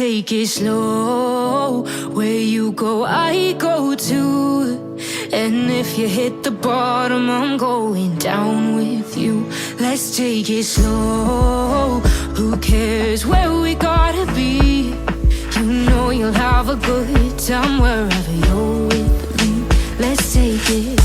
take it slow. Where you go, I go too. And if you hit the bottom, I'm going down with you. Let's take it slow. Who cares where we gotta be? You know you'll have a good time wherever you're with me. Let's take it.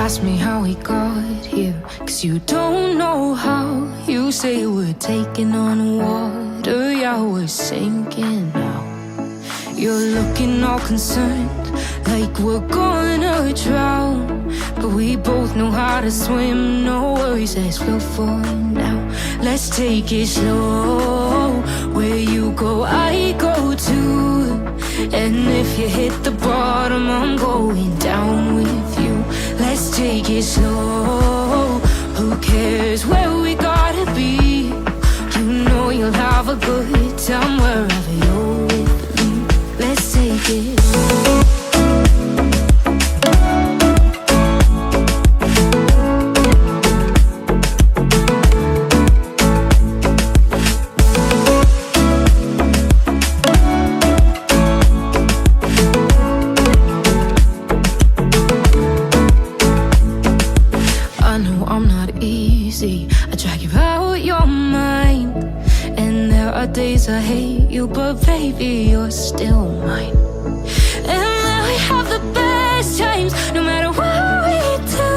Ask me how we got here, 'cause you don't know how. You say we're taking on water, yeah, we're sinking now. You're looking all concerned, like we're gonna drown. But we both know how to swim, no worries as we'll fall now. Let's take it slow. Where you go, I go too. And if you hit the bottom, I'm going down with you. Let's take it slow. Who cares where we gotta be? You know you'll have a good time wherever you're with me. Let's take it. I drag you out your mind, and there are days I hate you, but baby, you're still mine. And then we have the best times, no matter what we do.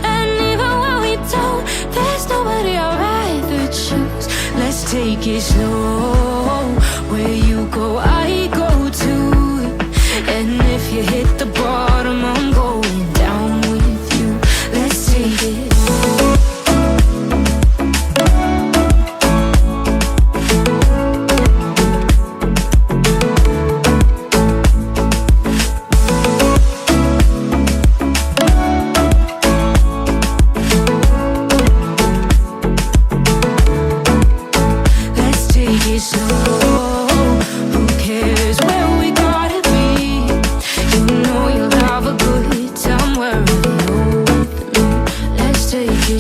And even when we don't, there's nobody I'd rather choose. Let's take it slow. Where you go, I go too. And if you hit the bottom, I'm going down with you. Let's take it.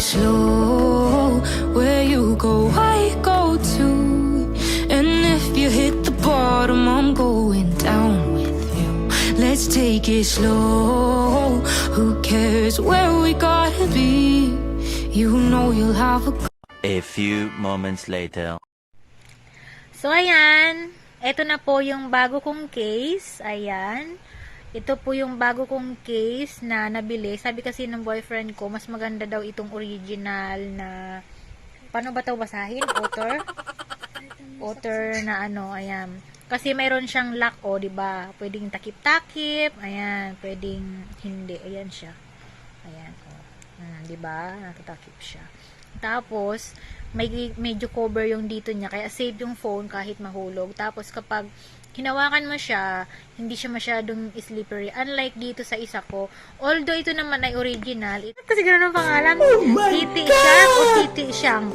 Slow, where you go, I go too. And if you hit the bottom, I'm going down with you. Let's take it slow. Who cares where we gotta be? You know you'll have a few moments later. So ayan, eto na po yung bago kong case. Ayan. Ito po yung bago kong case na nabili. Sabi kasi ng boyfriend ko, mas maganda daw itong original na, paano ba ito basahin? Outer na ano, ayan. Kasi mayroon siyang lock, o, diba? Pwedeng takip-takip, ayan. Pwedeng hindi, ayan siya. Ayan, o. Diba? Natatakip siya. Tapos, may medyo cover yung dito niya, kaya safe yung phone kahit mahulog. Tapos, kapag hinawakan mo siya, hindi siya masyadong slippery. Unlike dito sa isa ko, although ito naman ay original, kasi gano'n ang pangalan, Titi Shark o Titi Shank.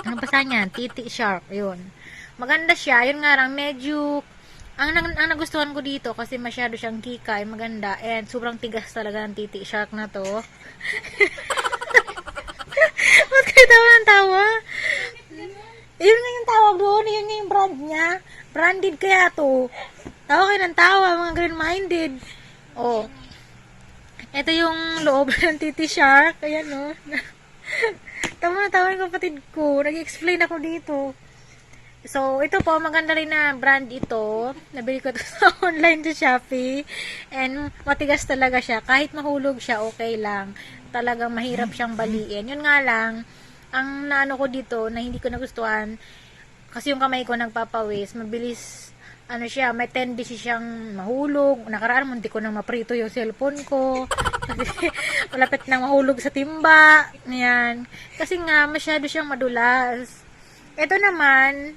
Ano basa niyan? Titi Shark, yun. Maganda siya, yun nga lang, medyo, ang nagustuhan ko dito, kasi masyado siyang kikay, maganda, and sobrang tigas talaga ng Titi Shark na to. Ba't kayo tawa ng tawa? Yun nga yung tawag doon, yun nga yung brand niya. Branded kaya to. Tawa kayo ng tawa, mga green-minded. Oh. Ito yung loob ng Titi Shark. Ayan, no. Tawa na tawa ng kapatid ko. Nag-explain ako dito. So, ito po, maganda rin na brand ito. Nabili ko to sa online sa Shopee. And matigas talaga siya. Kahit mahulog siya, okay lang. Talagang mahirap siyang baliin. Yun nga lang, ang naano ko dito na hindi ko nagustuhan, kasi yung kamay ko nagpapawis, mabilis, ano siya, may tendency siyang mahulog. Nakaraan, munti ko nang maprito yung cellphone ko. Kasi malapit nang mahulog sa timba. Ayan. Kasi nga, masyado siyang madulas. Ito naman,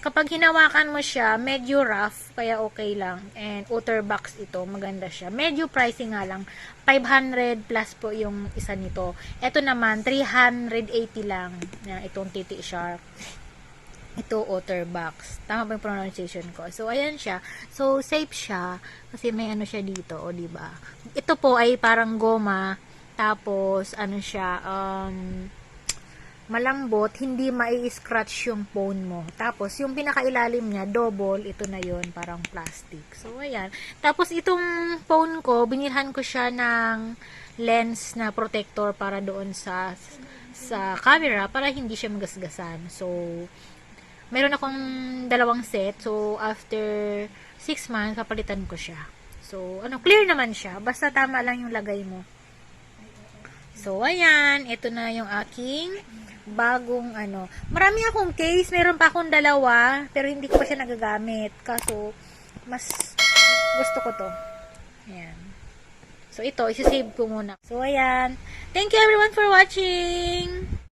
Kapag hinawakan mo siya, medyo rough, kaya okay lang. And OtterBox ito, maganda siya. Medyo pricey nga lang. 500 plus po yung isa nito. Ito naman, 380 lang. Yan, itong Titi Shark. Ito, OtterBox. Tama ba yung pronunciation ko? So, ayan siya. So, safe siya. Kasi may ano siya dito, o diba? Ito po ay parang goma. Tapos, ano siya, malambot, hindi mai-scratch yung phone mo. Tapos, yung pinakailalim niya, double, ito na yon parang plastic. So, ayan. Tapos, itong phone ko, binilhan ko siya ng lens na protector para doon sa camera, para hindi siya magasgasan. So, meron akong dalawang set. So, after 6 months, papalitan ko siya. So, clear naman siya. Basta tama lang yung lagay mo. So, ayan. Ito na yung aking bagong Marami akong case. Meron pa akong dalawa. Pero hindi ko pa siya nagagamit. Kaso, mas gusto ko to. Ayan. So, ito. Isasave ko muna. So, ayan. Thank you everyone for watching.